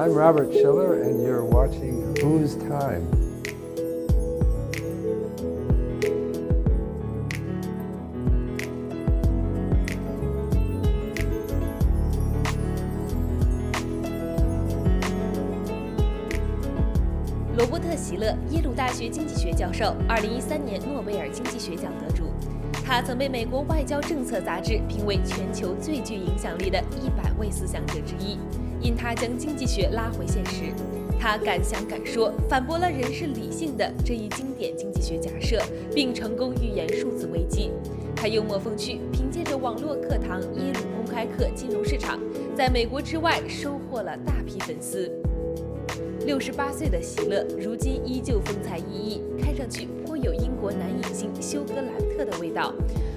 I'm Robert Schiller, and you're watching Whose Time? 罗伯特·席勒，耶鲁大学经济学教授，2013年诺贝尔经济学奖得主。他曾被美国外交政策杂志评为全球最具影响力的100位思想者之一，因他将经济学拉回现实。他敢想敢说，反驳了人是理性的这一经典经济学假设，并成功预言数字危机。他幽默风趣，凭借着网络课堂耶鲁公开课金融市场，在美国之外收获了大批粉丝。68岁的席勒，如今依旧风采奕奕，看上去颇有英国男影星休格兰特的味道。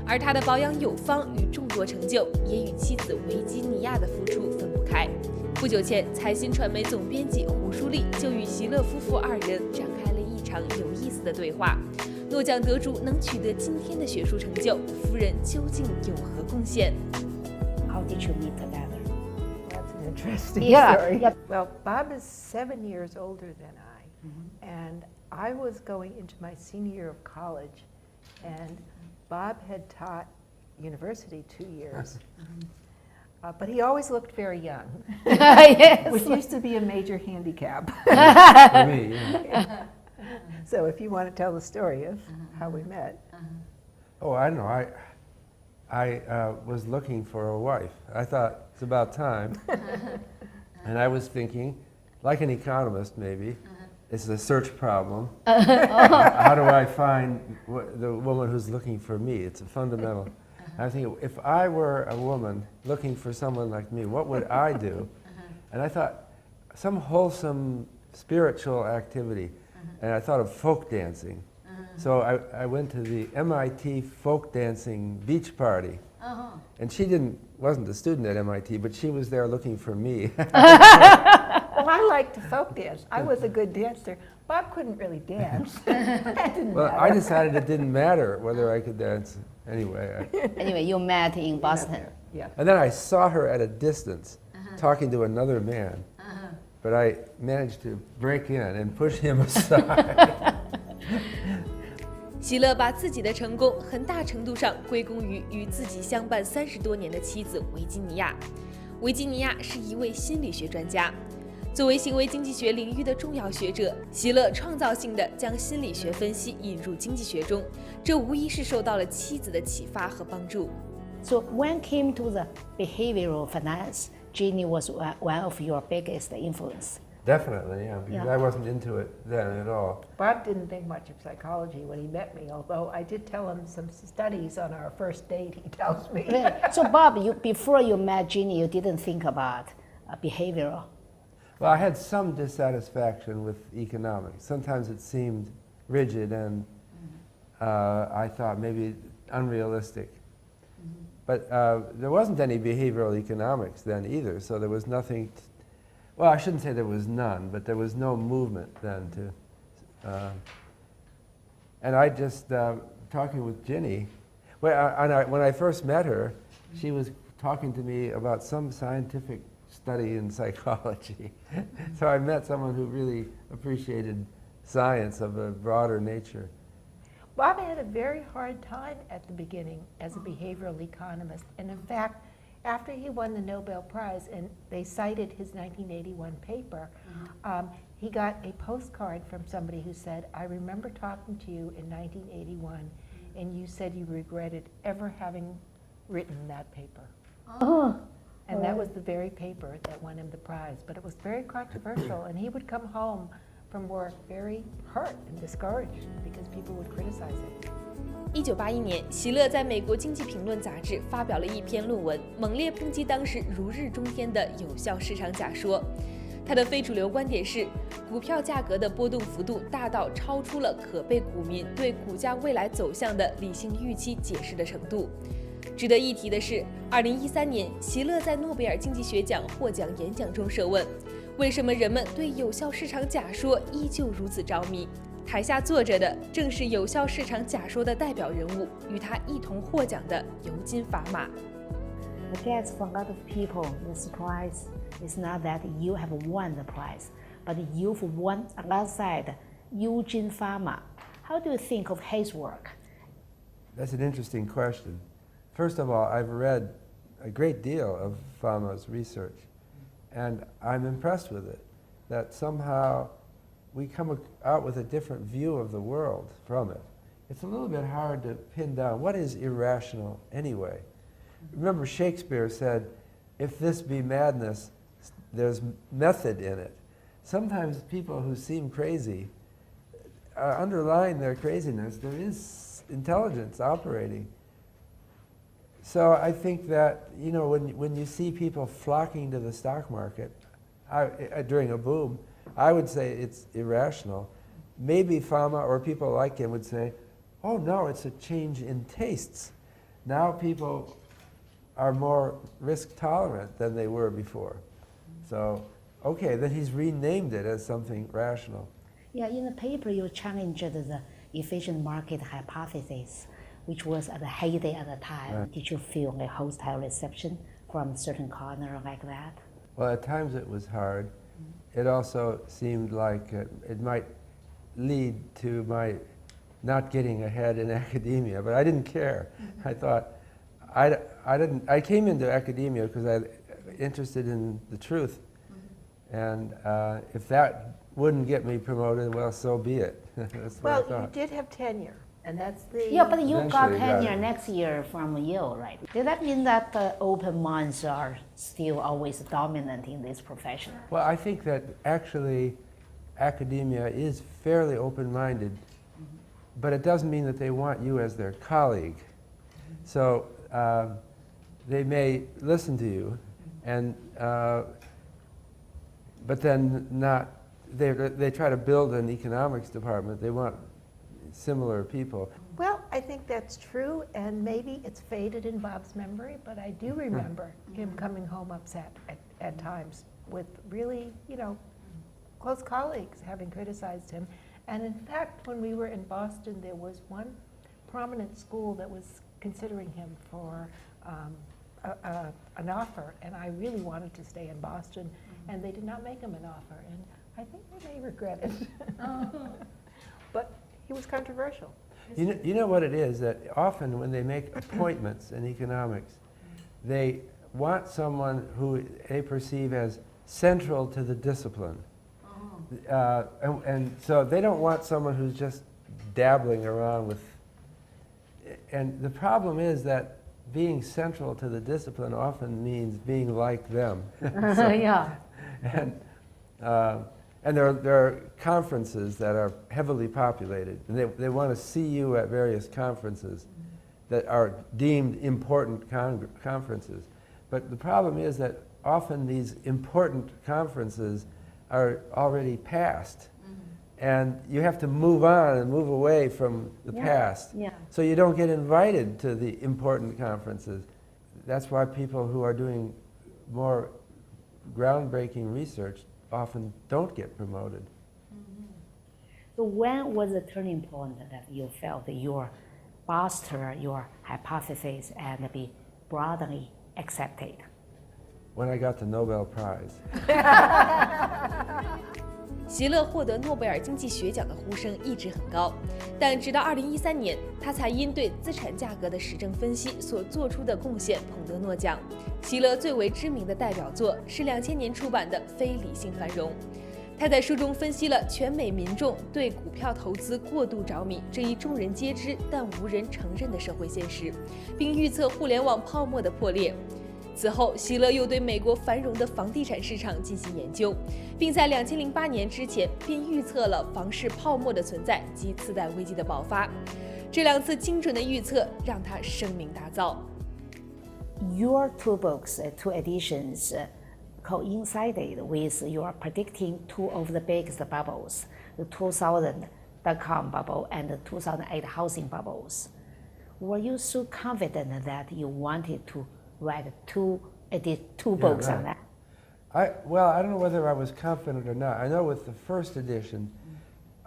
而他的保养有方与众多成就，也与妻子维吉尼亚的付出分不开。不久前，财新传媒总编辑胡舒丽就与席勒夫妇2人展开了一场有意思的对话。诺奖得主能取得今天的学术成就，夫人究竟有何贡献 How did you meet together? Interesting Yeah, story. yeah. Well, Bob is 7 years older than I, and I was going into my senior year of college, and Bob had taught university 2 years. But he always looked very young, Yes. which used to be a major handicap. For me, yeah. So if you want to tell the story of how we met. Oh, I know. I was looking for a wife. I thought it's about time. And I was thinking, like an economist maybe, it's a search problem. How do I find the woman who's looking for me? It's a fundamental. I think if I were a woman looking for someone like me, what would I do? And I thought some wholesome spiritual activity. And I thought of folk dancing. So I went to the MIT folk dancing beach party. And she wasn't a student at MIT, but she was there looking for me. Well, I liked to folk dance. I was a good dancer. Bob couldn't really dance. That didn't Well, matter. I decided it didn't matter whether I could dance anyway. Anyway, you met in Boston. Yeah. And then I saw her at a distance talking to another man. But I managed to break in and push him aside. 席勒把自己的成功很大程度上归功于与自己相伴30多年的妻子维吉尼亚。维吉尼亚是一位心理学专家，作为行为经济学领域的重要学者，席勒创造性地将心理学分析引入经济学中，这无疑是受到了妻子的启发和帮助。So when came to the behavioral finance, Jeannie was one of your biggest influence. Definitely, yeah, because Yeah. I wasn't into it then at all. Bob didn't think much of psychology when he met me, although I did tell him some studies on our first date, he tells me. Really? So Bob, before you met Jeannie, you didn't think about behavioral. Well, I had some dissatisfaction with economics. Sometimes it seemed rigid and I thought maybe unrealistic. But there wasn't any behavioral economics then either, so there was nothing. Well, I shouldn't say there was none, but there was no movement then to. And I just, talking with Ginny, when I first met her, she was talking to me about some scientific study in psychology. So I met someone who really appreciated science of a broader nature. Bob had a very hard time at the beginning as a behavioral economist, and in fact, after he won the Nobel Prize, and they cited his 1981 paper, he got a postcard from somebody who said, I remember talking to you in 1981, and you said you regretted ever having written that paper. And that was the very paper that won him the prize. But it was very controversial, and he would come home from work very hurt and discouraged because people would criticize it. 1981年，席勒在美国经济评论杂志发表了一篇论文，猛烈抨击当时如日中天的有效市场假说。他的非主流观点是，股票价格的波动幅度大到超出了可被股民对股价未来走向的理性预期解释的程度。值得一提的是，2013年，席勒在诺贝尔经济学奖获奖演讲中设问：为什么人们对有效市场假说依旧如此着迷？台下坐着的正是有效市场假说的代表人物，与他一同获奖的尤金·法玛。I guess for a lot of people, the surprise is not that you have won the prize, but you've won alongside Eugene Fama. How do you think of his work? That's an interesting question. First of all, I've read a great deal of Fama's research, and I'm impressed with it, that somehow we come out with a different view of the world from it. It's a little bit hard to pin down what is irrational anyway. Remember, Shakespeare said, if this be madness, there's method in it. Sometimes people who seem crazy, underlying their craziness, there is intelligence operating. So I think that, you know, when you see people flocking to the stock market during a boom, I would say it's irrational. Maybe Fama or people like him would say, oh no, it's a change in tastes. Now people are more risk tolerant than they were before. So, okay, then he's renamed it as something rational. Yeah, in the paper you challenged the efficient market hypothesis, which was at the heyday at the time. Right. Did you feel a hostile reception from a certain corner like that? Well, at times it was hard. It also seemed like it might lead to my not getting ahead in academia, but I didn't care. I thought, I came into academia because I was interested in the truth. And if that wouldn't get me promoted, well, so be it. That's what I Well, thought. you did have tenure, and that's the... Yeah, but you got Eventually got tenure it. next year from Yale, right? Does that mean that open minds are still always dominant in this profession? Well, I think that actually academia is fairly open-minded, but it doesn't mean that they want you as their colleague. So they may listen to you, and but then not. They try to build an economics department. They want similar people. Well, I think that's true, and maybe it's faded in Bob's memory, but I do remember him coming home upset at times with really, you know, close colleagues having criticized him. And in fact, when we were in Boston, there was one prominent school that was considering him for an offer, and I really wanted to stay in Boston, and they did not make him an offer, and I think they may regret it. But he was controversial. You know what it is, that often when they make appointments in economics, they want someone who they perceive as central to the discipline. And so they don't want someone who's just dabbling around with... And the problem is that being central to the discipline often means being like them. Yeah. And there are conferences that are heavily populated, and they want to see you at various conferences that are deemed important conferences. But the problem is that often these important conferences are already past, and you have to move on and move away from the past. Yeah. So you don't get invited to the important conferences. That's why people who are doing more groundbreaking research often don't get promoted. So when was the turning point that you felt that you bolster your hypothesis and be broadly accepted? When I got the Nobel Prize. 席勒获得诺贝尔经济学奖的呼声一直很高，但直到2013年，他才因对资产价格的实证分析所做出的贡献捧得诺奖。席勒最为知名的代表作是2000年出版的《非理性繁荣》。他在书中分析了全美民众对股票投资过度着迷这一众人皆知但无人承认的社会现实，并预测互联网泡沫的破裂。此后，席勒又对美国繁荣的房地产市场进行研究，并在2008年之前便预测了房市泡沫的存在及次贷危机的爆发。这两次精准的预测让他声名大噪。Your two books, two editions, coincided with your predicting two of the biggest bubbles, the 2000 dot-com bubble and the 2008 housing bubbles. Were you so confident that you wanted to write two books on that? Well, I don't know whether I was confident or not. I know with the first edition,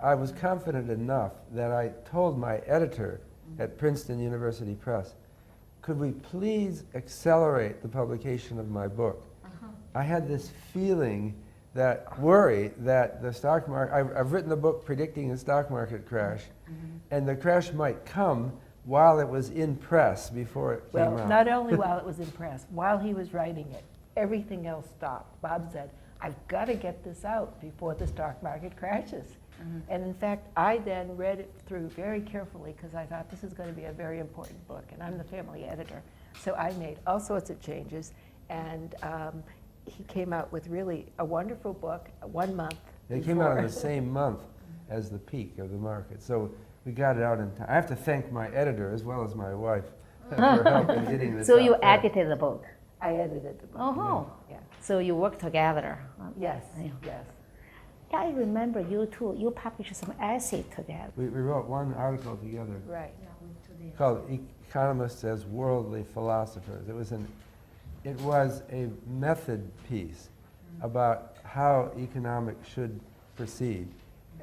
I was confident enough that I told my editor at Princeton University Press, could we please accelerate the publication of my book? I had this feeling, that worry that the stock market, I've written a book predicting a stock market crash, and the crash might come while it was in press before it came Well, out. not only while it was in press, while he was writing it, everything else stopped. Bob said, I've got to get this out before the stock market crashes. And in fact, I then read it through very carefully because I thought this is going to be a very important book, and I'm the family editor. So I made all sorts of changes, and he came out with really a wonderful book, 1 month. It came out in the same month as the peak of the market. So we got it out in time. I have to thank my editor as well as my wife for help in getting this So out you there. edited the book. I edited the book. Oh, Yeah. so you work together. Yes, Yeah. yes. I remember you too. You published some essay together. We wrote one article together Right. called Economists as Worldly Philosophers. It was a method piece about how economics should proceed.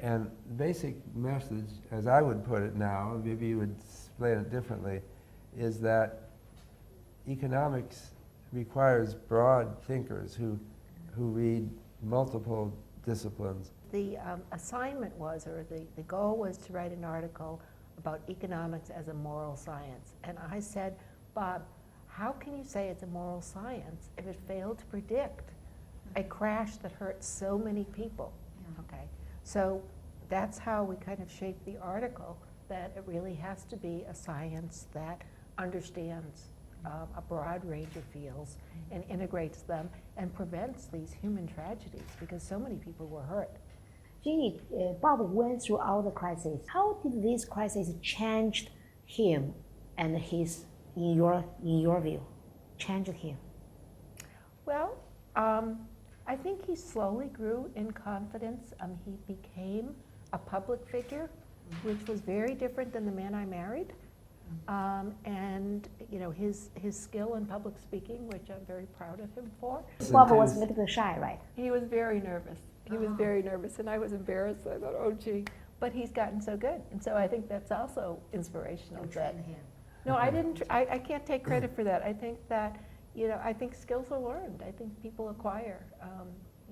And the basic message, as I would put it now, maybe you would explain it differently, is that economics requires broad thinkers who read multiple disciplines. The assignment was, or the goal was to write an article about economics as a moral science. And I said, Bob, how can you say it's a moral science if it failed to predict a crash that hurt so many people? Okay, so that's how we kind of shaped the article, that it really has to be a science that understands a broad range of fields and integrates them and prevents these human tragedies, because so many people were hurt. Jeannie, Bob went through all the crises. How did this crisis change him and his, in your view, changed him? Well, I think he slowly grew in confidence. He became a public figure, which was very different than the man I married. And you know, his skill in public speaking, which I'm very proud of him for. Bob was a little bit shy, right? He was very nervous. He was very nervous, and I was embarrassed. I thought, oh gee, but he's gotten so good, and so I think that's also inspirational. No, I didn't. I can't take credit for that. I think that, you know, I think skills are learned. I think people acquire,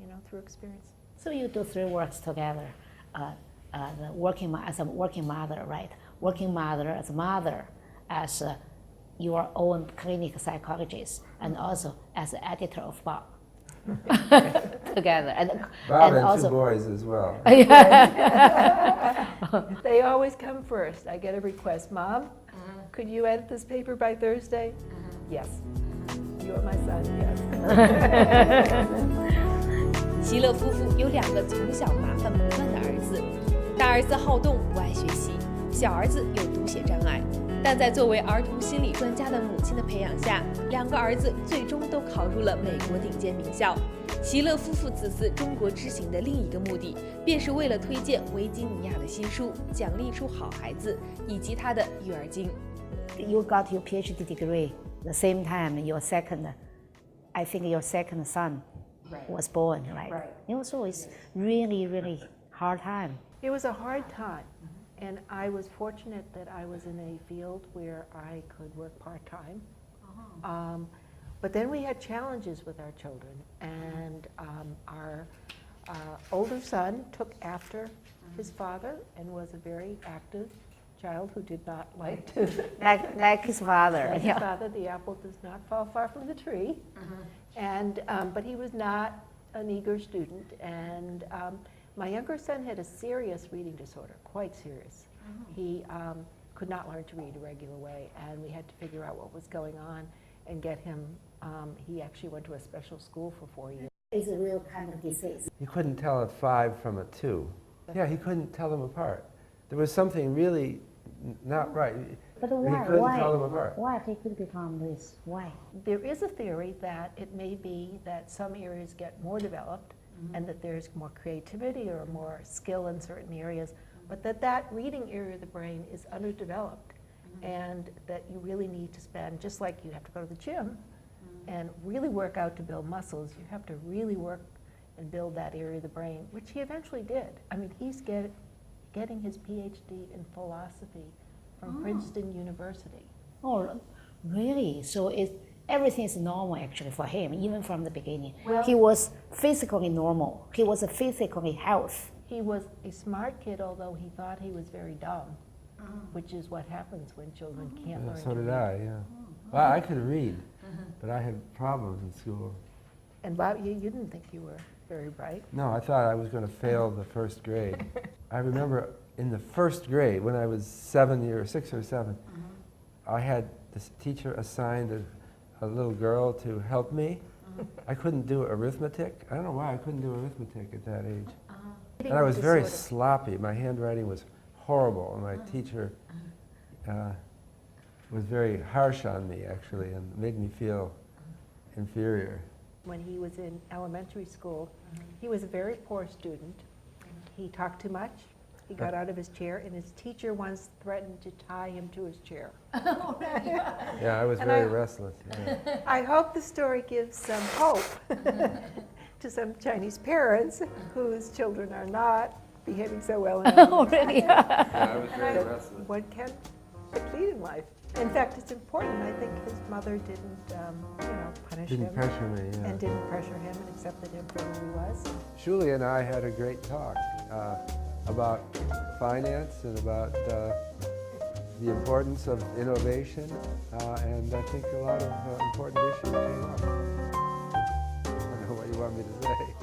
you know, through experience. So you do 3 works together, as a working mother, right? Working mother, as a mother, as your own clinic psychologist, and also as the editor of Bob. Together, Bob and also 2 boys as well. They always come first. I get a request, Mom, could you edit this paper by Thursday? Yes. You are my son, yes. 席勒夫妇有2个从小麻烦不断的儿子，大儿子好动不爱学习，小儿子有读写障碍。但在作为儿童心理专家的母亲的培养下，2个儿子最终都考入了美国顶尖名校。席勒夫妇此次中国之行的另一个目的，便是为了推荐维吉尼亚的新书《奖励出好孩子》以及他的育儿经。You got your PhD degree the same time your second son was born, right? Right. It was always really hard time. It was a hard time, and I was fortunate that I was in a field where I could work part-time. But then we had challenges with our children, and our older son took after his father and was a very active child who did not like to Like his father. like his father. The apple does not fall far from the tree, and but he was not an eager student, and my younger son had a serious reading disorder, quite serious. He could not learn to read a regular way, and we had to figure out what was going on and get him. He actually went to a special school for 4 years. It's a real kind of disease. He couldn't tell a 5 from a 2. Yeah, he couldn't tell them apart. There was something really not right. But He why? couldn't tell them apart. Why he could become this? Why? There is a theory that it may be that some areas get more developed and that there's more creativity or more skill in certain areas, but that reading area of the brain is underdeveloped, and that you really need to spend, just like you have to go to the gym and really work out to build muscles, you have to really work and build that area of the brain, which he eventually did. I mean, he's getting his PhD in philosophy from Princeton University. Oh, Really? So everything is normal actually for him, even from the beginning. Well- He was physically normal. He was physically healthy. He was a smart kid, although he thought he was very dumb, which is what happens when children can't Yeah, learn so to did read. I, yeah. Well, I could read, but I had problems in school. And Bob, you didn't think you were very bright. No, I thought I was going to fail the first grade. I remember in the first grade, when I was 6 or 7, I had this teacher assigned a little girl to help me. I couldn't do arithmetic. I don't know why I couldn't do arithmetic at that age. And I was very sloppy. My handwriting was horrible, and my teacher was very harsh on me, actually, and made me feel inferior. When he was in elementary school, he was a very poor student. He talked too much. He got out of his chair, and his teacher once threatened to tie him to his chair. Yeah, I was And very I- restless. Yeah. I hope the story gives some hope to some Chinese parents whose children are not behaving so well in elementary. Yeah, I was And very I- restless. One can succeed in life. In fact, it's important. I think his mother didn't, punish Didn't him pressure me, yeah. and didn't pressure him and accepted him for who he was. Julie and I had a great talk about finance and about the importance of innovation, and I think a lot of important issues came up. I don't know what you want me to say.